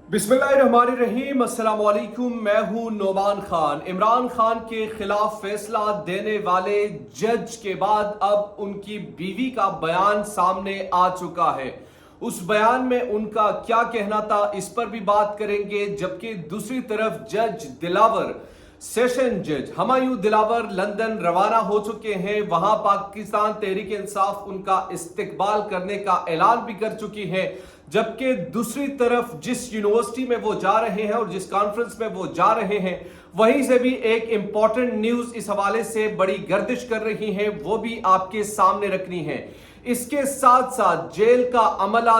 बिस्मिल्लाहिर्रहमानिर्रहीम, अस्सलाम वालेकुम। मैं हूं नोमान खान। इमरान खान के खिलाफ फैसला देने वाले जज के बाद अब उनकी बीवी का बयान सामने आ चुका है। उस बयान में उनका क्या कहना था इस पर भी बात करेंगे। जबकि दूसरी तरफ जज दिलावर, सेशन जज हुमायूं दिलावर लंदन रवाना हो चुके हैं। वहां पाकिस्तान तहरीक इंसाफ उनका इस्तकबाल करने का ऐलान भी कर चुकी है। जबकि दूसरी तरफ जिस यूनिवर्सिटी में वो जा रहे हैं और जिस कॉन्फ्रेंस में वो जा रहे हैं, वहीं से भी एक इंपॉर्टेंट न्यूज इस हवाले से बड़ी गर्दिश कर रही है, वो भी आपके सामने रखनी है। इसके साथ साथ जेल का अमला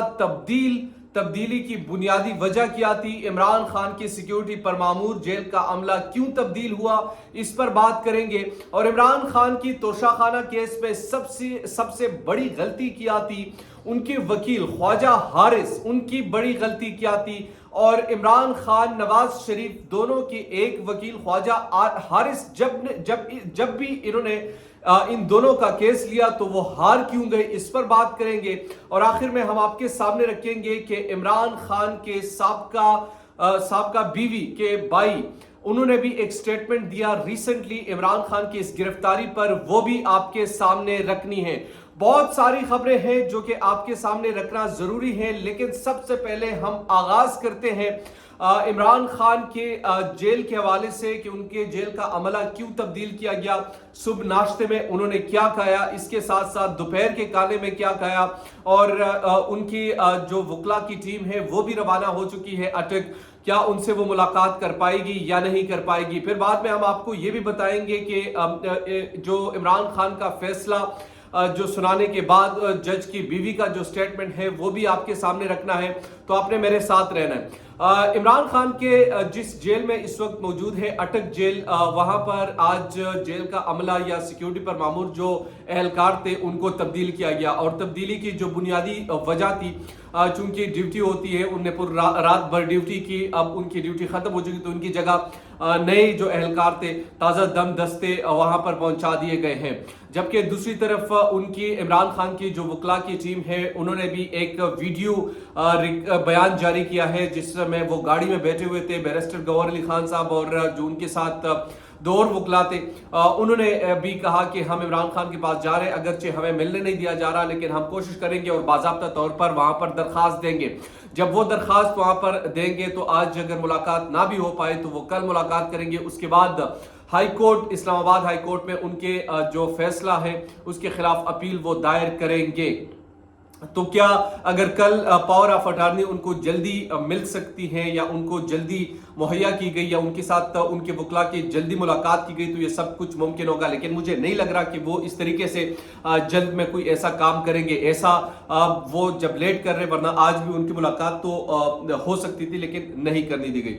तब्दीली की बुनियादी वजह क्या थी, इमरान खान की सिक्योरिटी पर मामूर जेल का अमला क्यों तब्दील हुआ, इस पर बात करेंगे। और इमरान खान की तोशाखाना केस में सबसे बड़ी गलती क्या थी, उनके वकील ख्वाजा हारिस, उनकी बड़ी गलती क्या थी। और इमरान खान, नवाज शरीफ दोनों की एक वकील ख्वाजा हारिस जब भी इन्होंने इन दोनों का केस लिया तो वो हार क्यों गए, इस पर बात करेंगे। और आखिर में हम आपके सामने रखेंगे कि इमरान खान के साबका बीवी के भाई, उन्होंने भी एक स्टेटमेंट दिया रिसेंटली इमरान खान की इस गिरफ्तारी पर, वो भी आपके सामने रखनी है। बहुत सारी खबरें हैं जो कि आपके सामने रखना जरूरी है, लेकिन सबसे पहले हम आगाज करते हैं इमरान खान के जेल के हवाले से कि उनके जेल का अमला क्यों तब्दील किया गया। सुबह नाश्ते में उन्होंने क्या खाया, इसके साथ साथ दोपहर के खाने में क्या खाया। और उनकी जो वकला की टीम है वो भी रवाना हो चुकी है अटक, क्या उनसे वो मुलाकात कर पाएगी या नहीं कर पाएगी। फिर बाद में हम आपको ये भी बताएंगे कि जो इमरान खान का फैसला जो सुनाने के बाद जज की बीवी का जो स्टेटमेंट है वो भी आपके सामने रखना है, तो आपने मेरे साथ रहना है। इमरान खान के जिस जेल में इस वक्त मौजूद है अटक जेल, वहां पर आज जेल का अमला या सिक्योरिटी पर मामूर जो एहलकार थे उनको तब्दील किया गया। और तब्दीली की जो बुनियादी वजह थी, चूंकि ड्यूटी होती है, उनने पूरी रात भर ड्यूटी की, अब उनकी ड्यूटी खत्म हो चुकी तो उनकी जगह नए जो एहलकार थे, ताज़ा दम दस्ते वहां पर पहुंचा दिए गए हैं। जबकि दूसरी तरफ उनकी इमरान खान की जो वकला की टीम है उन्होंने भी एक वीडियो बयान जारी किया है जिसमें वो गाड़ी में बैठे हुए थे, बैरिस्टर गौहर अली खान साहब और जो उनके साथ दो और वकला थे। उन्होंने भी कहा कि हम इमरान खान के पास जा रहे हैं, अगरचे हमें मिलने नहीं दिया जा रहा, लेकिन हम कोशिश करेंगे और बाज़ाब्ता तौर पर वहां पर दरखास्त देंगे। जब वो दरखास्त वहां पर देंगे तो आज अगर मुलाकात ना भी हो पाए तो वो कल मुलाकात करेंगे। उसके बाद high court, Islamabad high court में उनके जो फैसला है उसके खिलाफ अपील वो दायर करेंगे। तो क्या अगर कल पावर ऑफ अटॉर्नी उनको जल्दी मिल सकती है या उनको जल्दी मुहैया की गई या उनके साथ उनके वकला की जल्दी मुलाकात की गई तो ये सब कुछ मुमकिन होगा। लेकिन मुझे नहीं लग रहा कि वो इस तरीके से जल्द में कोई ऐसा काम करेंगे, ऐसा वो जब लेट कर रहे, वरना आज भी उनकी मुलाकात तो हो सकती थी लेकिन नहीं करनी दी गई।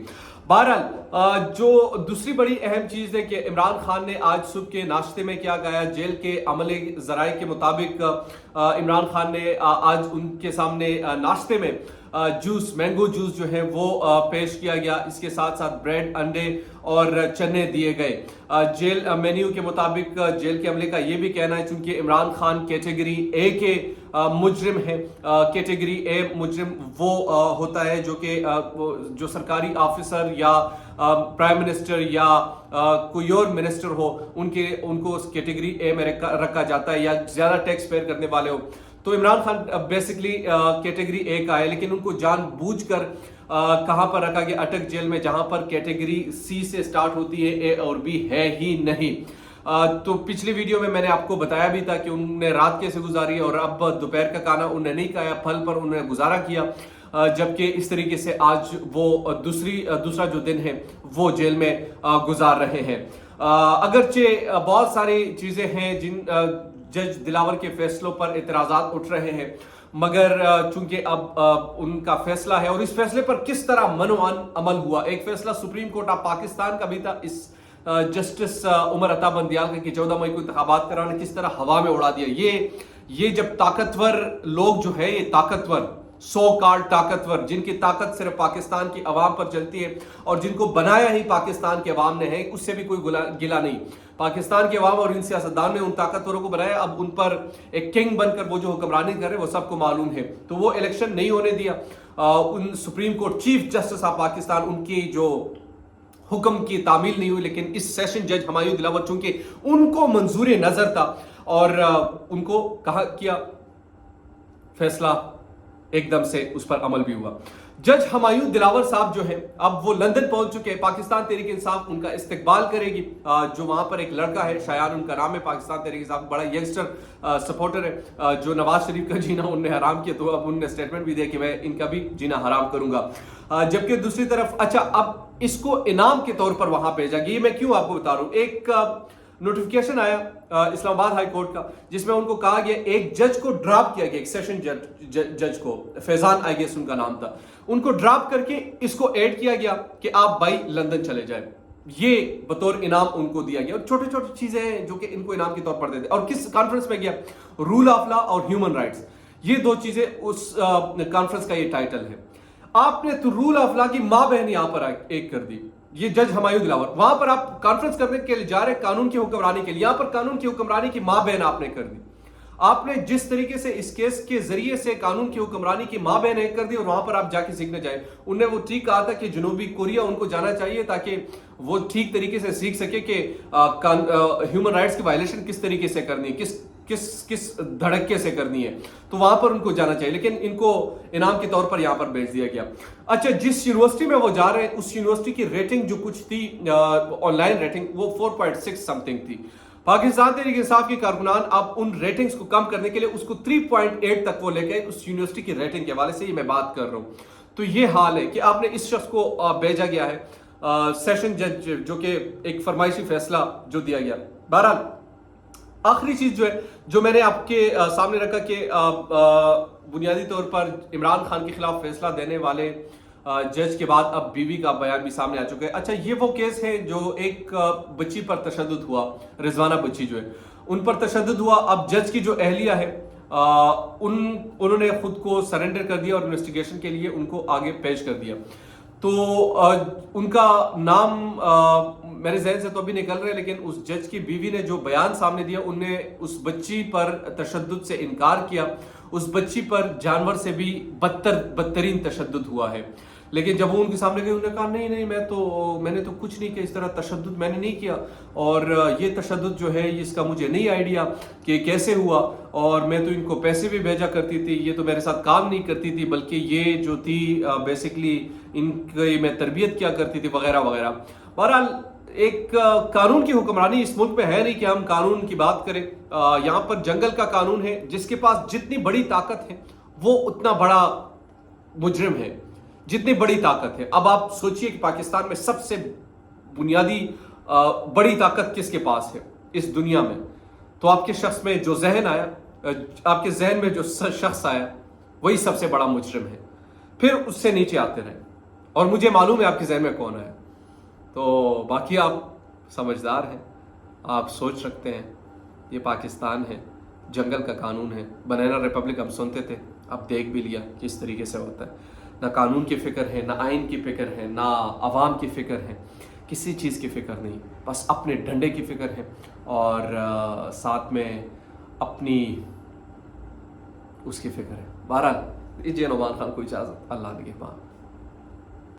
बहरहाल जो दूसरी बड़ी अहम चीज है कि इमरान खान ने आज सुबह के नाश्ते में क्या खाया। जेल के अमले जराए के मुताबिक इमरान खान ने आज उनके सामने नाश्ते में जूस, मैंगो जूस जो है वो पेश किया गया। इसके साथ साथ ब्रेड, अंडे और चने दिए गए। जेल मेन्यू के मुताबिक जेल के अमले का ये भी कहना है, चूंकि इमरान खान कैटेगरी ए के मुजरिम है। कैटेगरी ए मुजरिम वो होता है जो कि जो सरकारी ऑफिसर या प्राइम मिनिस्टर या कोई और मिनिस्टर हो, उनको कैटेगरी ए में रखा जाता है या ज्यादा टैक्स पेयर करने वाले हो। तो Imran Khan basically category A का है, लेकिन उनको जानबूझकर कहां पर रखा गया, अटक जेल में, जहां पर कैटेगरी सी से स्टार्ट होती है, ए और बी है ही नहीं। तो पिछली वीडियो में मैंने आपको बताया भी था कि उन्होंने रात कैसे गुजारी और अब दोपहर का खाना उन्होंने नहीं खाया, फल पर उन्होंने गुजारा किया। जबकि इस तरीके से आज वो दूसरा जो दिन है वो जेल में गुजार रहे हैं। अगरचे बहुत सारी चीजें हैं जिन जज दिलावर के फैसलों पर एतराजात उठ रहे हैं, मगर चूंकि अब उनका फैसला है और इस फैसले पर किस तरह मनोमान अमल हुआ। एक फैसला सुप्रीम कोर्ट ऑफ पाकिस्तान का भी था, इस जस्टिस उमर अता बंदियाल का, कि 14 मई को इंतखाबात कराने किस तरह हवा में उड़ा दिया। ये जब ताकतवर लोग जो है, ये ताकतवर सो कॉल्ड ताकतवर, जिनकी ताकत सिर्फ पाकिस्तान की अवाम पर चलती है और जिनको बनाया ही पाकिस्तान के अवाम ने है, उससे भी कोई गिला नहीं। पाकिस्तान के अवाम और इन सियासतदान ने उन ताकतवरों को बनाया, अब उन पर एक किंग बनकर वो जो हुक्मरानी कर रहे हैं वो सबको मालूम है। तो वो इलेक्शन नहीं होने दिया। उन supreme court chief justice of Pakistan उनकी जो हुक्म की तामील नहीं हुई, लेकिन इस सेशन जज हमायूं दिलावर चूंकि उनको मंजूर नजर था और उनको कहा किया, फैसला एकदम से उस पर अमल भी हुआ। जज हमायूं दिलावर साहब जो है अब वो लंदन पहुंच चुके हैं। पाकिस्तान तहरीक इंसाफ उनका इस्तकबाल करेगी। जो वहां पर एक लड़का है, शायान उनका नाम है, पाकिस्तान तहरीक इंसाफ बड़ा यंगस्टर सपोर्टर है, जो नवाज शरीफ का जीना उनने हराम किया, तो अब उनने स्टेटमेंट भी दिया कि मैं इनका भी जीना हराम करूंगा। जबकि दूसरी तरफ अच्छा अब इसको इनाम के तौर पर वहां भेजा गया। मैं क्यों आपको बता रहा हूं, एक नोटिफिकेशन आया इस्लामाबाद हाई कोर्ट का, जिसमें उनको कहा गया एक जज को ड्रॉप किया गया, एक सेशन जज को, फैजान आई गेस उनका नाम था, उनको ड्रॉप करके इसको ऐड किया गया कि आप भाई लंदन चले जाए। ये बतौर इनाम उनको दिया गया। और छोटी छोटी चीजें हैं जो कि इनको इनाम के तौर पर देते। और किस कॉन्फ्रेंस में गया, रूल ऑफ लॉ और ह्यूमन राइट्स, ये दो चीजें उस कॉन्फ्रेंस का ये टाइटल है। आपने तो रूल ऑफ लॉ की मां बहन यहां पर एक कर दी, ये जज हमायूं दिलावर। वहां पर आप कॉन्फ्रेंस करने के लिए जा रहे कानून की हुक्मरानी के लिए, यहां पर कानून की हुक्मरानी की मां बहन आपने कर दी। आपने जिस तरीके से इस केस के जरिए से कानून की हुक्मरानी की मां बहन एक कर दी और वहां पर आप जाके सीखने जाए। उनने वो ठीक कहा था कि जनूबी कोरिया उनको जाना चाहिए ताकि वो ठीक तरीके से सीख सके कि ह्यूमन राइट्स की वायलेशन किस तरीके से करनी है, किस धड़के से करनी है, तो वहां पर उनको जाना चाहिए। लेकिन इनको इनाम के तौर पर यहां पर भेज दिया गया। अच्छा, जिस यूनिवर्सिटी में वो जा रहे हैं उस यूनिवर्सिटी की रेटिंग जो कुछ थी ऑनलाइन रेटिंग, वो 4.6 समथिंग थी। पाकिस्तान तहरीक इंसाफ के कारकुनान अब उन रेटिंग्स को कम करने के लिए उसको 3.8 तक वो लेके उस यूनिवर्सिटी की रेटिंग के हवाले से ये मैं बात कर रहा हूं। तो ये हाल है कि आपने इस शख्स को भेजा गया है सेशन जज, जो कि एक फरमाइशी फैसला जो दिया गया। बहरहाल आखिरी चीज जो है जो मैंने आपके सामने रखा कि बुनियादी तौर पर इमरान खान के खिलाफ फैसला देने वाले जज के बाद अब बीवी का बयान भी सामने आ चुका है। अच्छा, ये वो केस है जो एक बच्ची पर तशद्दुद हुआ, रिजवाना बच्ची जो है उन पर तशद्दुद हुआ। अब जज की जो अहलिया है उन्होंने खुद को सरेंडर कर दिया और इन्वेस्टिगेशन के लिए उनको आगे पेश कर दिया। तो उनका नाम मेरे जहन से तो अभी निकल रहे हैं, लेकिन उस जज की बीवी ने जो बयान सामने दिया, उनने उस बच्ची पर तशद्दुद से इनकार किया। उस बच्ची पर जानवर से भी बदतरीन तशद्दुद हुआ है। लेकिन जब वो उनके सामने गए, उन्होंने कहा नहीं मैंने तो कुछ नहीं किया, इस तरह तशद्दुद मैंने नहीं किया, और ये तशद्दुद जो है इसका मुझे नहीं आइडिया कि कैसे हुआ, और मैं तो इनको पैसे भी भेजा करती थी, ये तो मेरे साथ काम नहीं करती थी, बल्कि ये जो थी बेसिकली इनकी मैं तरबियत किया करती थी वगैरह वगैरह। बहरहाल एक कानून की हुक्मरानी इस मुल्क में है नहीं कि हम कानून की बात करें। यहाँ पर जंगल का कानून है, जिसके पास जितनी बड़ी ताकत है वो उतना बड़ा मुजरिम है, जितनी बड़ी ताकत है। अब आप सोचिए कि पाकिस्तान में सबसे बुनियादी बड़ी ताकत किसके पास है इस दुनिया में, तो आपके शख्स में जो जहन आया, आपके जहन में जो शख्स आया वही सबसे बड़ा मुजरिम है। फिर उससे नीचे आते रहे, और मुझे मालूम है आपके जहन में कौन है। तो बाकी आप समझदार हैं, आप सोच सकते हैं। ये पाकिस्तान है, जंगल का कानून है। बनाना रिपब्लिक हम सुनते थे, अब देख भी लिया किस तरीके से होता है। ना कानून की फिक्र है, ना आइन की फिक्र है, ना अवाम की फिक्र है, किसी चीज़ की फिक्र नहीं, बस अपने डंडे की फिक्र है, और साथ में अपनी उसकी फिक्र है। बहरहाल दीजिए नौमान खान को इजाज़त, अल्लाह के पास।